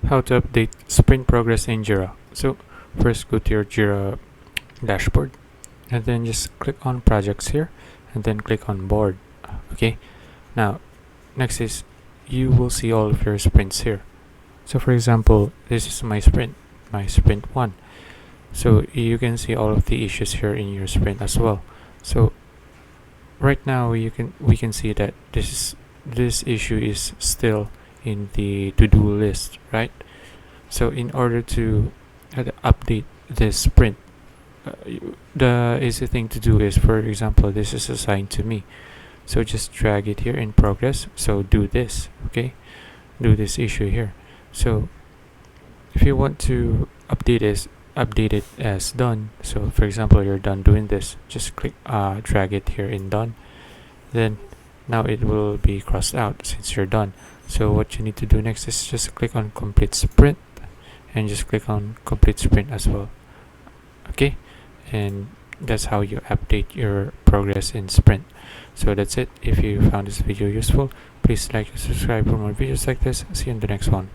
How to update sprint progress in JIRA. So first go to your JIRA dashboard and then just click on projects here and then click on board. Okay, now next is you will see all of your sprints here. So for example, this is my sprint 1. So you can see all of the issues here in your sprint as well. So right now we can see that this issue is still in the to-do list, right? So in order to update this sprint, the easy thing to do is, for example, this is assigned to me, so just drag it here in progress. So do this, okay, do this issue here. So if you want to update it as done, so for example you're done doing this, just click drag it here in done, then now it will be crossed out since you're done. So what you need to do next is just click on complete sprint and just click on complete sprint as well. Okay, and that's how you update your progress in sprint. So that's it. If you found this video useful, please like and subscribe for more videos like this. See you in the next one.